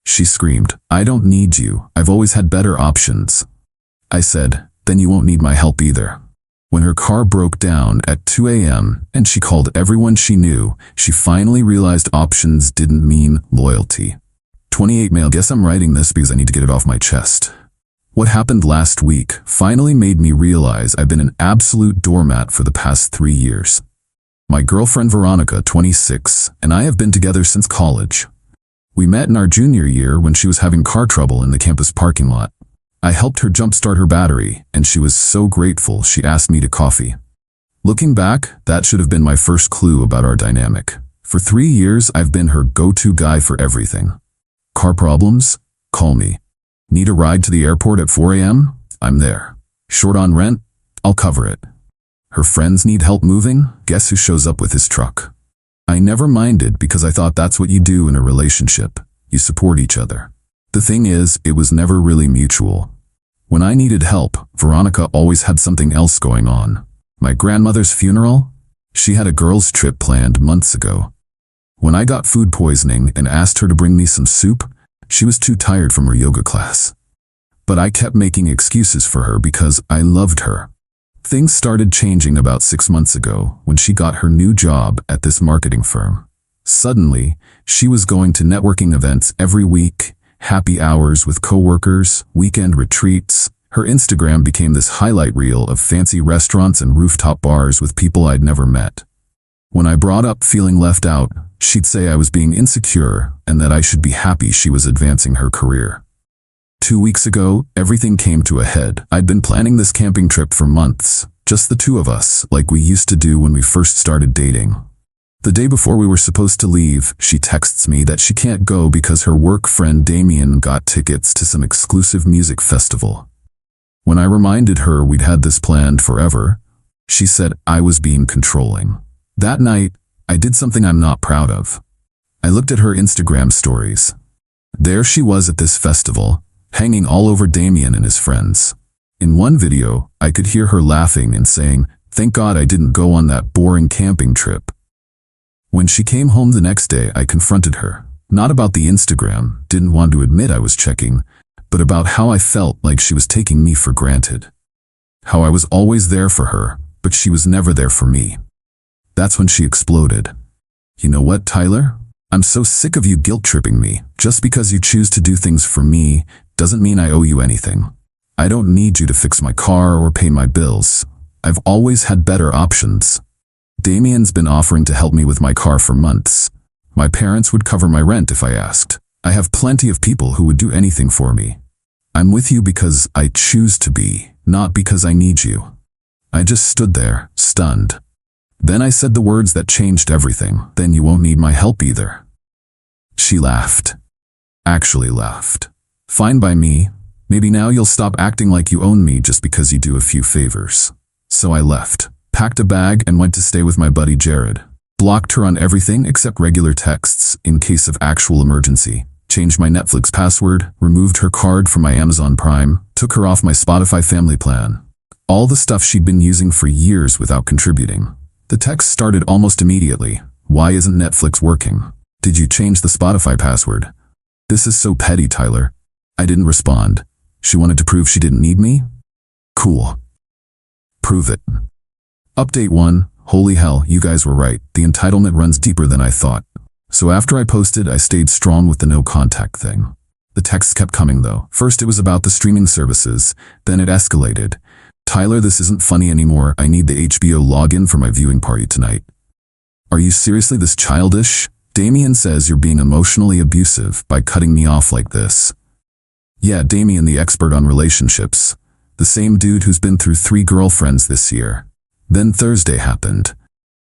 She screamed, "I don't need you. I've always had better options." I said, "Then you won't need my help either." When her car broke down at 2 a.m. and she called everyone she knew, she finally realized options didn't mean loyalty. 28 male. Guess I'm writing this because I need to get it off my chest. What happened last week finally made me realize I've been an absolute doormat for the past 3 years. My girlfriend Veronica, 26, and I have been together since college. We met in our junior year when she was having car trouble in the campus parking lot. I helped her jumpstart her battery, and she was so grateful she asked me to coffee. Looking back, that should have been my first clue about our dynamic. For 3 years, I've been her go-to guy for everything. Car problems? Call me. Need a ride to the airport at 4 a.m.? I'm there. Short on rent? I'll cover it. Her friends need help moving? Guess who shows up with his truck? I never minded because I thought that's what you do in a relationship. You support each other. The thing is, it was never really mutual. When I needed help, Veronica always had something else going on. My grandmother's funeral? She had a girls' trip planned months ago. When I got food poisoning and asked her to bring me some soup, she was too tired from her yoga class. But I kept making excuses for her because I loved her. Things started changing about 6 months ago when she got her new job at this marketing firm. Suddenly, she was going to networking events every week, happy hours with coworkers, weekend retreats. Her Instagram became this highlight reel of fancy restaurants and rooftop bars with people I'd never met. When I brought up feeling left out, she'd say I was being insecure and that I should be happy she was advancing her career. 2 weeks ago, everything came to a head. I'd been planning this camping trip for months, just the two of us, like we used to do when we first started dating. The day before we were supposed to leave, she texts me that she can't go because her work friend Damien got tickets to some exclusive music festival. When I reminded her we'd had this planned forever, she said I was being controlling. That night, I did something I'm not proud of. I looked at her Instagram stories. There she was at this festival, hanging all over Damien and his friends. In one video, I could hear her laughing and saying, "Thank God I didn't go on that boring camping trip." When she came home the next day, I confronted her. Not about the Instagram, didn't want to admit I was checking, but about how I felt like she was taking me for granted. How I was always there for her, but she was never there for me. That's when she exploded. "You know what, Tyler? I'm so sick of you guilt-tripping me. Just because you choose to do things for me doesn't mean I owe you anything. I don't need you to fix my car or pay my bills. I've always had better options. Damien's been offering to help me with my car for months. My parents would cover my rent if I asked. I have plenty of people who would do anything for me. I'm with you because I choose to be, not because I need you." I just stood there, stunned. Then I said the words that changed everything. "Then you won't need my help either." She laughed. Actually laughed. "Fine by me. Maybe now you'll stop acting like you own me just because you do a few favors." So I left, packed a bag and went to stay with my buddy Jared. Blocked her on everything except regular texts in case of actual emergency. Changed my Netflix password, removed her card from my Amazon Prime, took her off my Spotify family plan. All the stuff she'd been using for years without contributing. The text started almost immediately. "Why isn't Netflix working? Did you change the Spotify password?" "This is so petty, Tyler." I didn't respond. She wanted to prove she didn't need me? Cool. Prove it. Update 1. Holy hell, you guys were right. The entitlement runs deeper than I thought. So after I posted, I stayed strong with the no contact thing. The texts kept coming though. First it was about the streaming services, then it escalated. "Tyler, this isn't funny anymore. I need the HBO login for my viewing party tonight." "Are you seriously this childish? Damien says you're being emotionally abusive by cutting me off like this." Yeah, Damien, the expert on relationships. The same dude who's been through 3 girlfriends this year. Then Thursday happened.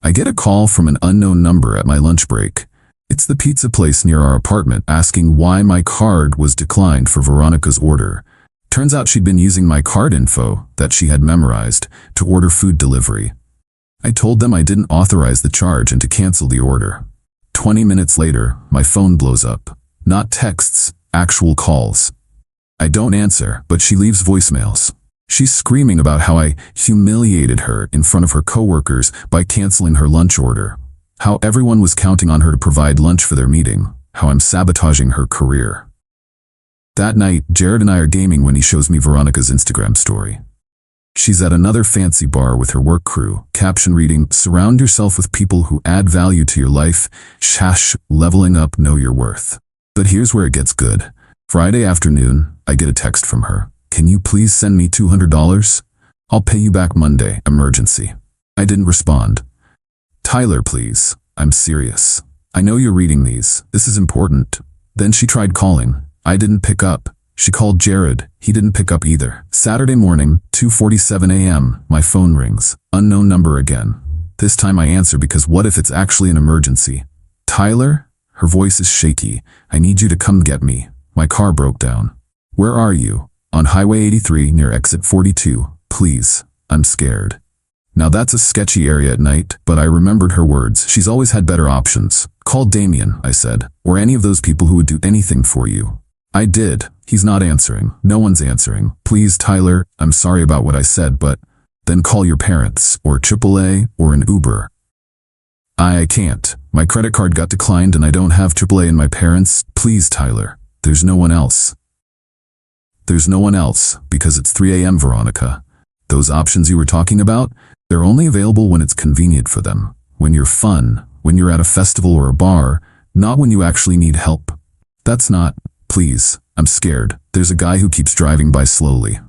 I get a call from an unknown number at my lunch break. It's the pizza place near our apartment asking why my card was declined for Veronica's order. Turns out she'd been using my card info that she had memorized to order food delivery. I told them I didn't authorize the charge and to cancel the order. 20 minutes later, my phone blows up. Not texts, actual calls. I don't answer, but she leaves voicemails. She's screaming about how I humiliated her in front of her coworkers by canceling her lunch order. How everyone was counting on her to provide lunch for their meeting. How I'm sabotaging her career. That night, Jared and I are gaming when he shows me Veronica's Instagram story. She's at another fancy bar with her work crew, caption reading, "Surround yourself with people who add value to your life, leveling up, know your worth." But here's where it gets good. Friday afternoon, I get a text from her. "Can you please send me $200? I'll pay you back Monday, emergency." I didn't respond. "Tyler, please. I'm serious. I know you're reading these. This is important." Then she tried calling. I didn't pick up. She called Jared. He didn't pick up either. Saturday morning, 2:47 a.m., my phone rings. Unknown number again. This time I answer because what if it's actually an emergency? "Tyler?" Her voice is shaky. "I need you to come get me. My car broke down." "Where are you?" "On Highway 83 near exit 42. Please. I'm scared." Now that's a sketchy area at night, but I remembered her words. She's always had better options. "Call Damien," I said, "or any of those people who would do anything for you." I did. He's not answering. No one's answering. "Please, Tyler, I'm sorry about what I said, but..." "Then call your parents, or AAA, or an Uber." I can't. My credit card got declined and I don't have AAA and my parents. "Please, Tyler. There's no one else." There's no one else, because it's 3 a.m., Veronica. Those options you were talking about, they're only available when it's convenient for them. When you're fun, when you're at a festival or a bar, not when you actually need help. That's not... Please, I'm scared. There's a guy who keeps driving by slowly.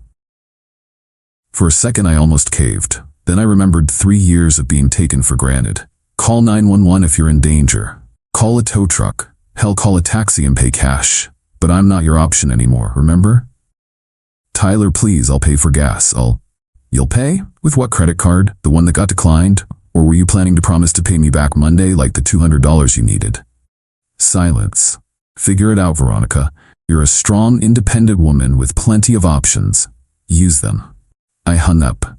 For a second I almost caved. Then I remembered 3 years of being taken for granted. Call 911 if you're in danger. Call a tow truck. Hell, call a taxi and pay cash. But I'm not your option anymore, remember? "Tyler, please, I'll pay for gas. You'll pay? With what credit card? The one that got declined? Or were you planning to promise to pay me back Monday like the $200 you needed?" Silence. "Figure it out, Veronica. You're a strong, independent woman with plenty of options. Use them." I hung up.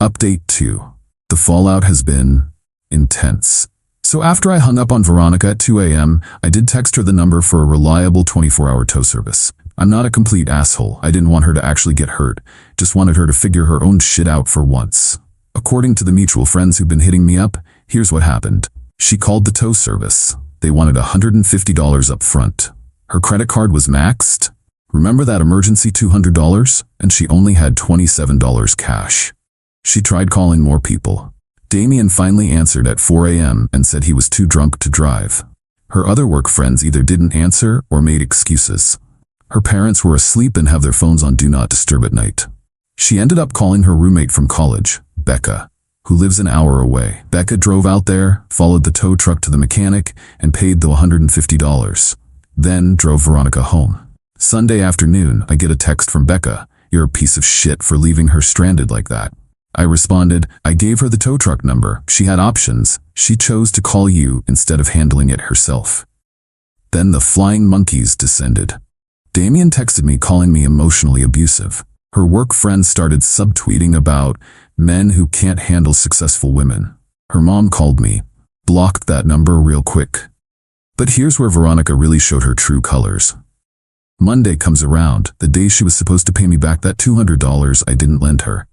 Update 2. The fallout has been intense. So after I hung up on Veronica at 2 a.m., I did text her the number for a reliable 24-hour tow service. I'm not a complete asshole. I didn't want her to actually get hurt. Just wanted her to figure her own shit out for once. According to the mutual friends who've been hitting me up, here's what happened. She called the tow service. They wanted $150 up front. Her credit card was maxed. Remember that emergency $200? And she only had $27 cash. She tried calling more people. Damien finally answered at 4 a.m. and said he was too drunk to drive. Her other work friends either didn't answer or made excuses. Her parents were asleep and have their phones on Do Not Disturb at night. She ended up calling her roommate from college, Becca, who lives an hour away. Becca drove out there, followed the tow truck to the mechanic, and paid the $150. Then drove Veronica home. Sunday afternoon, I get a text from Becca. "You're a piece of shit for leaving her stranded like that." I responded, "I gave her the tow truck number. She had options. She chose to call you instead of handling it herself." Then the flying monkeys descended. Damien texted me calling me emotionally abusive. Her work friends started subtweeting about men who can't handle successful women. Her mom called me, blocked that number real quick. But here's where Veronica really showed her true colors. Monday comes around, the day she was supposed to pay me back that $200 I didn't lend her.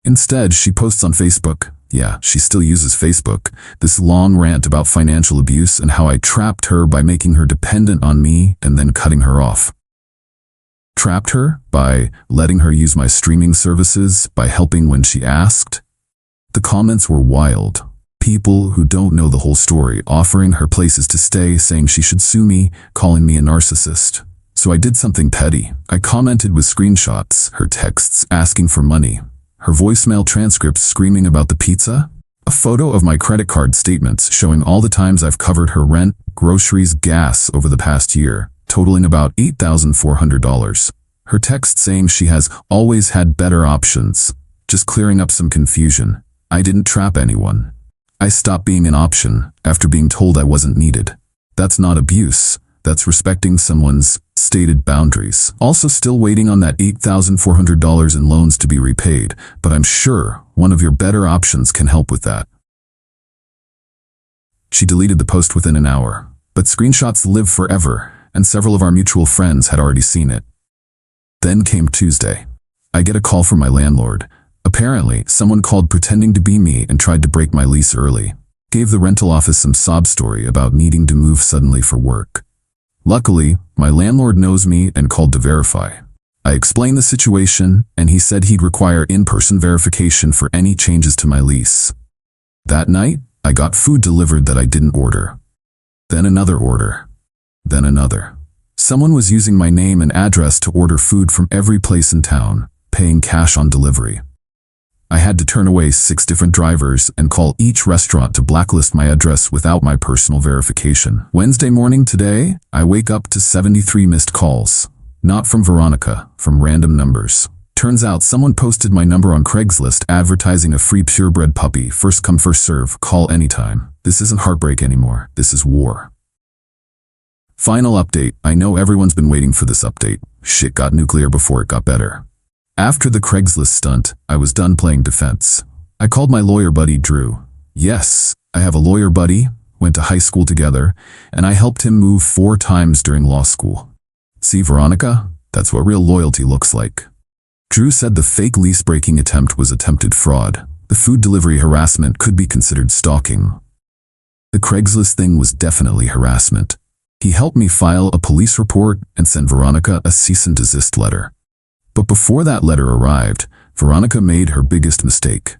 Instead, she posts on Facebook, yeah, she still uses Facebook, this long rant about financial abuse and how I trapped her by making her dependent on me and then cutting her off. Trapped her by letting her use my streaming services, by helping when she asked. The comments were wild. People who don't know the whole story offering her places to stay, saying she should sue me, calling me a narcissist. So I did something petty. I commented with screenshots, her texts asking for money, her voicemail transcripts screaming about the pizza, a photo of my credit card statements showing all the times I've covered her rent, groceries, gas over the past year, totaling about $8,400. Her text saying she has always had better options, just clearing up some confusion. I didn't trap anyone. I stopped being an option after being told I wasn't needed. That's not abuse. That's respecting someone's stated boundaries. Also still waiting on that $8,400 in loans to be repaid, but I'm sure one of your better options can help with that. She deleted the post within an hour, but screenshots live forever, and several of our mutual friends had already seen it. Then came Tuesday. I get a call from my landlord. Apparently, someone called pretending to be me and tried to break my lease early. Gave the rental office some sob story about needing to move suddenly for work. Luckily, my landlord knows me and called to verify. I explained the situation, and he said he'd require in-person verification for any changes to my lease. That night, I got food delivered that I didn't order. Then another order. Then another. Someone was using my name and address to order food from every place in town, paying cash on delivery. I had to turn away 6 different drivers and call each restaurant to blacklist my address without my personal verification. Wednesday morning today, I wake up to 73 missed calls. Not from Veronica, from random numbers. Turns out someone posted my number on Craigslist advertising a free purebred puppy, first come first serve, call anytime. This isn't heartbreak anymore, this is war. Final update. I know everyone's been waiting for this update. Shit got nuclear before it got better. After the Craigslist stunt, I was done playing defense. I called my lawyer buddy Drew. Yes, I have a lawyer buddy, went to high school together, and I helped him move 4 times during law school. See, Veronica? That's what real loyalty looks like. Drew said the fake lease-breaking attempt was attempted fraud. The food delivery harassment could be considered stalking. The Craigslist thing was definitely harassment. He helped me file a police report and send Veronica a cease and desist letter. But before that letter arrived, Veronica made her biggest mistake.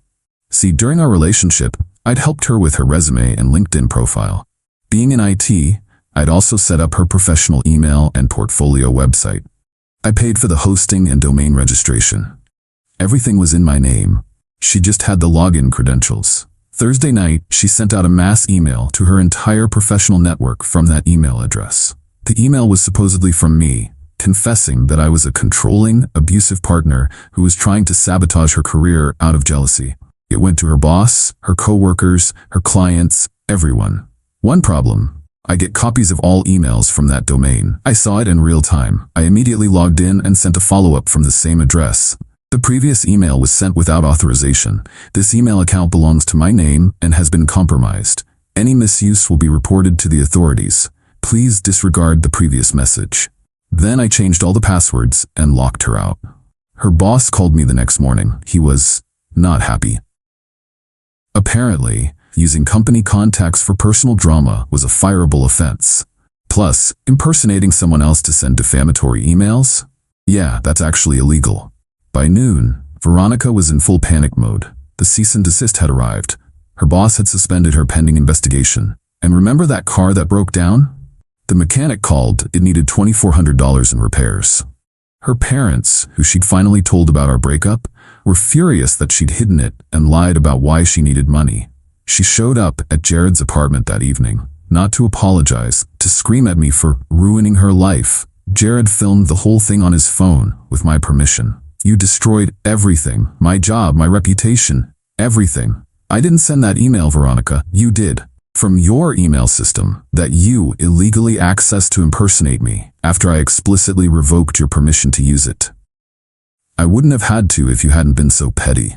See, during our relationship, I'd helped her with her resume and LinkedIn profile. Being in IT, I'd also set up her professional email and portfolio website. I paid for the hosting and domain registration. Everything was in my name. She just had the login credentials. Thursday night, she sent out a mass email to her entire professional network from that email address. The email was supposedly from me, confessing that I was a controlling, abusive partner who was trying to sabotage her career out of jealousy. It went to her boss, her coworkers, her clients, everyone. One problem: I get copies of all emails from that domain. I saw it in real time. I immediately logged in and sent a follow-up from the same address. The previous email was sent without authorization. This email account belongs to my name and has been compromised. Any misuse will be reported to the authorities. Please disregard the previous message. Then I changed all the passwords and locked her out. Her boss called me the next morning. He was not happy. Apparently, using company contacts for personal drama was a fireable offense. Plus, impersonating someone else to send defamatory emails? Yeah, that's actually illegal. By noon, Veronica was in full panic mode. The cease and desist had arrived. Her boss had suspended her pending investigation. And remember that car that broke down? The mechanic called. It needed $2,400 in repairs. Her parents, who she'd finally told about our breakup, were furious that she'd hidden it and lied about why she needed money. She showed up at Jared's apartment that evening, not to apologize, to scream at me for ruining her life. Jared filmed the whole thing on his phone, with my permission. You destroyed everything, my job, my reputation, everything. I didn't send that email, Veronica, you did. From your email system that you illegally accessed to impersonate me after I explicitly revoked your permission to use it. I wouldn't have had to if you hadn't been so petty.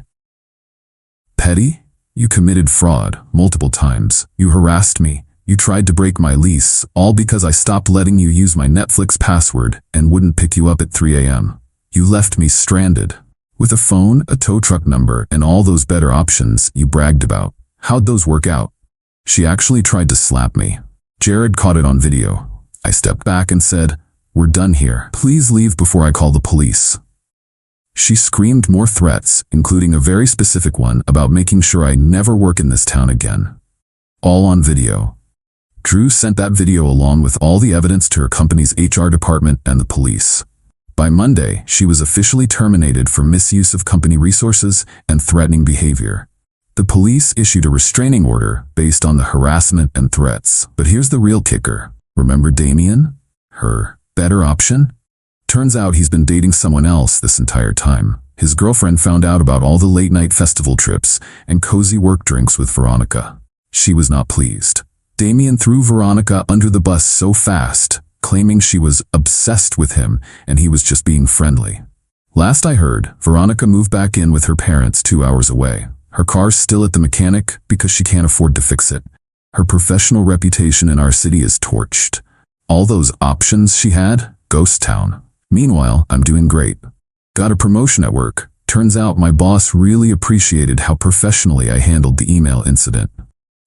Petty? You committed fraud multiple times. You harassed me. You tried to break my lease, all because I stopped letting you use my Netflix password and wouldn't pick you up at 3 a.m. You left me stranded. With a phone, a tow truck number, and all those better options you bragged about. How'd those work out? She actually tried to slap me. Jared caught it on video. I stepped back and said, "We're done here. Please leave before I call the police." She screamed more threats, including a very specific one about making sure I never work in this town again. All on video. Drew sent that video along with all the evidence to her company's HR department and the police. By Monday, she was officially terminated for misuse of company resources and threatening behavior. The police issued a restraining order based on the harassment and threats. But here's the real kicker. Remember Damien? Her better option? Turns out he's been dating someone else this entire time. His girlfriend found out about all the late-night festival trips and cozy work drinks with Veronica. She was not pleased. Damien threw Veronica under the bus so fast, claiming she was obsessed with him and he was just being friendly. Last I heard, Veronica moved back in with her parents 2 hours away. Her car's still at the mechanic because she can't afford to fix it. Her professional reputation in our city is torched. All those options she had, ghost town. Meanwhile, I'm doing great. Got a promotion at work. Turns out my boss really appreciated how professionally I handled the email incident.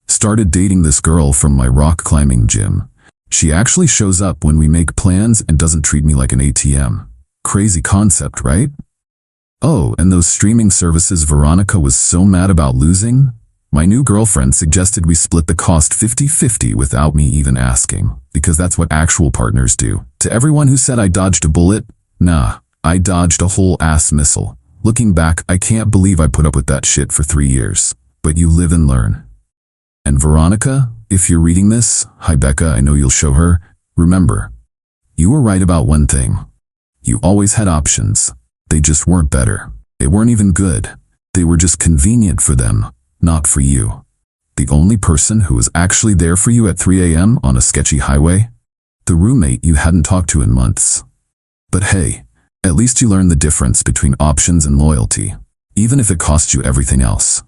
Started dating this girl from my rock climbing gym. She actually shows up when we make plans and doesn't treat me like an ATM. Crazy concept, right? Oh, and those streaming services Veronica was so mad about losing? My new girlfriend suggested we split the cost 50-50 without me even asking, because that's what actual partners do. To everyone who said I dodged a bullet, nah, I dodged a whole ass missile. Looking back, I can't believe I put up with that shit for 3 years. But you live and learn. And Veronica, if you're reading this, hi Becca, I know you'll show her, remember, you were right about one thing. You always had options. They just weren't better. They weren't even good. They were just convenient for them, not for you. The only person who was actually there for you at 3 a.m. on a sketchy highway? The roommate you hadn't talked to in months. But hey, at least you learned the difference between options and loyalty, even if it cost you everything else.